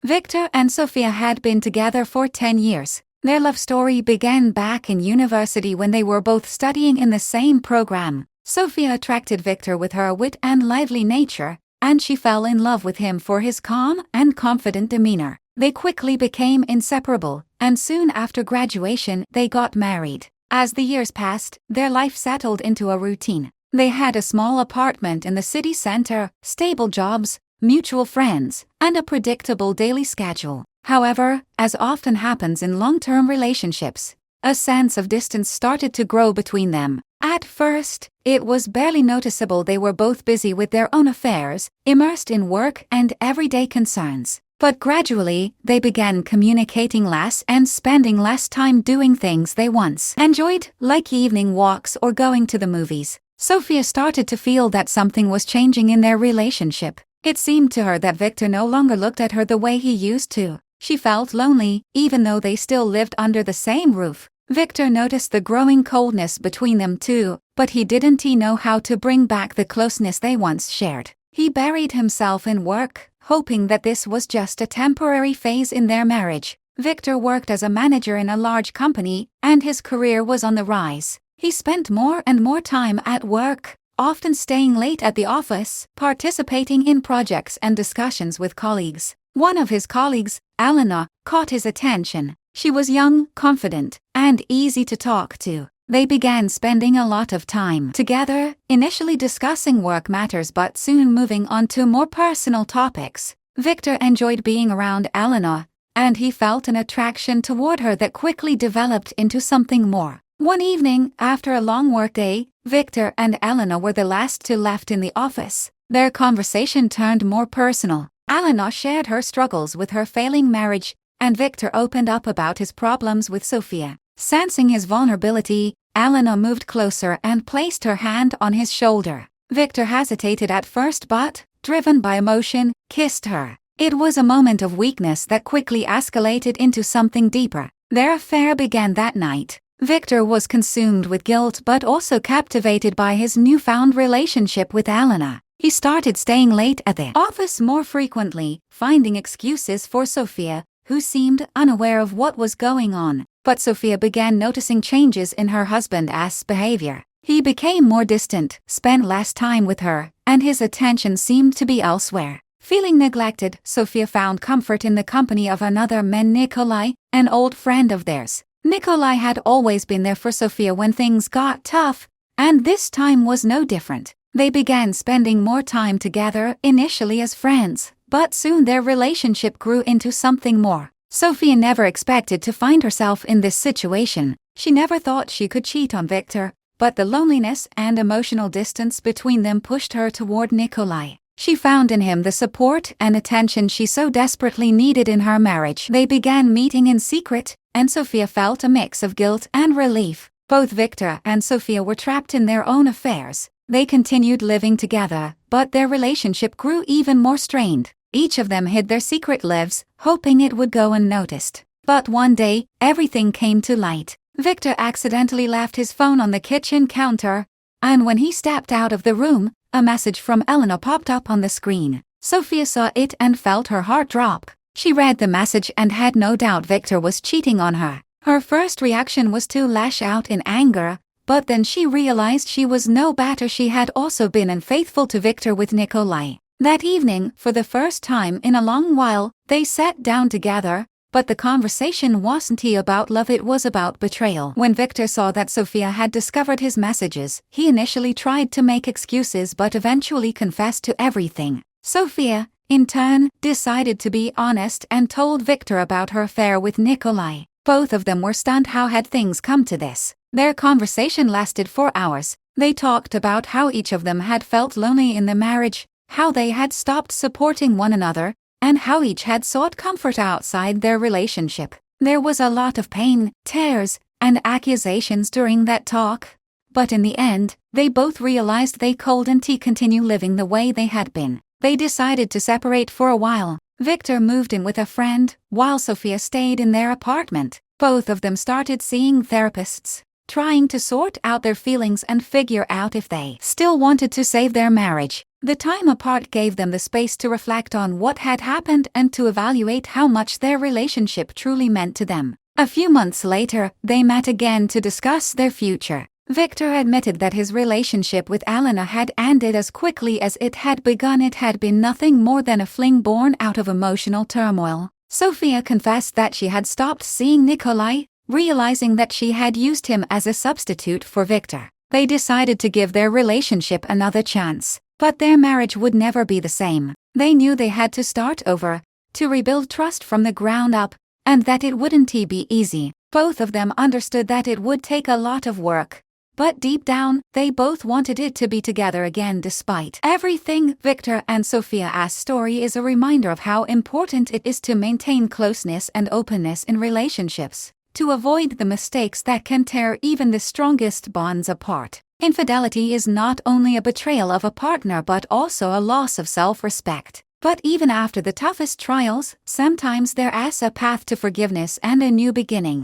Victor and Sophia had been together for 10 years. Their love story began back in university when they were both studying in the same program. Sophia attracted Victor with her wit and lively nature, and she fell in love with him for his calm and confident demeanor. They quickly became inseparable, and soon after graduation they got married. As the years passed, their life settled into a routine. They had a small apartment in the city center, stable jobs, mutual friends, and a predictable daily schedule. However, as often happens in long-term relationships, a sense of distance started to grow between them. At first, it was barely noticeable. They were both busy with their own affairs, immersed in work and everyday concerns. But gradually, they began communicating less and spending less time doing things they once enjoyed, like evening walks or going to the movies. Sophia started to feel that something was changing in their relationship. It seemed to her that Victor no longer looked at her the way he used to. She felt lonely, even though they still lived under the same roof. Victor noticed the growing coldness between them too, but he didn't know how to bring back the closeness they once shared. He buried himself in work, hoping that this was just a temporary phase in their marriage. Victor worked as a manager in a large company, and his career was on the rise. He spent more and more time at work, often staying late at the office, participating in projects and discussions with colleagues. One of his colleagues, Elena, caught his attention. She was young, confident, and easy to talk to. They began spending a lot of time together, initially discussing work matters but soon moving on to more personal topics. Victor enjoyed being around Elena, and he felt an attraction toward her that quickly developed into something more. One evening, after a long workday, Victor and Elena were the last two left in the office. Their conversation turned more personal. Elena shared her struggles with her failing marriage, and Victor opened up about his problems with Sophia. Sensing his vulnerability, Elena moved closer and placed her hand on his shoulder. Victor hesitated at first but, driven by emotion, kissed her. It was a moment of weakness that quickly escalated into something deeper. Their affair began that night. Victor was consumed with guilt but also captivated by his newfound relationship with Elena. He started staying late at the office more frequently, finding excuses for Sophia, who seemed unaware of what was going on. But Sophia began noticing changes in her husband's behavior. He became more distant, spent less time with her, and his attention seemed to be elsewhere. Feeling neglected, Sophia found comfort in the company of another man, Nikolai, an old friend of theirs. Nikolai had always been there for Sophia when things got tough, and this time was no different. They began spending more time together, initially as friends, but soon their relationship grew into something more. Sophia never expected to find herself in this situation. She never thought she could cheat on Victor, but the loneliness and emotional distance between them pushed her toward Nikolai. She found in him the support and attention she so desperately needed in her marriage. They began meeting in secret, and Sophia felt a mix of guilt and relief. Both Victor and Sophia were trapped in their own affairs. They continued living together, but their relationship grew even more strained. Each of them hid their secret lives, hoping it would go unnoticed. But one day, everything came to light. Victor accidentally left his phone on the kitchen counter, and when he stepped out of the room, a message from Elena popped up on the screen. Sophia saw it and felt her heart drop. She read the message and had no doubt Victor was cheating on her. Her first reaction was to lash out in anger, but then she realized she was no better. She had also been unfaithful to Victor with Nikolai. That evening, for the first time in a long while, they sat down together, but the conversation wasn't about love, it was about betrayal. When Victor saw that Sophia had discovered his messages, he initially tried to make excuses but eventually confessed to everything. Sophia, in turn, decided to be honest and told Victor about her affair with Nikolai. Both of them were stunned. How had things come to this? Their conversation lasted 4 hours. They talked about how each of them had felt lonely in the marriage, how they had stopped supporting one another, and how each had sought comfort outside their relationship. There was a lot of pain, tears, and accusations during that talk. But in the end, they both realized they couldn't continue living the way they had been. They decided to separate for a while. Victor moved in with a friend, while Sophia stayed in their apartment. Both of them started seeing therapists. trying to sort out their feelings and figure out if they still wanted to save their marriage. The time apart gave them the space to reflect on what had happened and to evaluate how much their relationship truly meant to them. A few months later, they met again to discuss their future. Victor admitted that his relationship with Alana had ended as quickly as it had begun. It had been nothing more than a fling born out of emotional turmoil. Sofia confessed that she had stopped seeing Nikolai, realizing that she had used him as a substitute for Victor. They decided to give their relationship another chance, but their marriage would never be the same. They knew they had to start over, to rebuild trust from the ground up, and that it wouldn't be easy. Both of them understood that it would take a lot of work. But deep down, they both wanted it to be together again despite everything. Victor and Sofia's story is a reminder of how important it is to maintain closeness and openness in relationships, to avoid the mistakes that can tear even the strongest bonds apart. Infidelity is not only a betrayal of a partner but also a loss of self-respect. But even after the toughest trials, sometimes there is a path to forgiveness and a new beginning.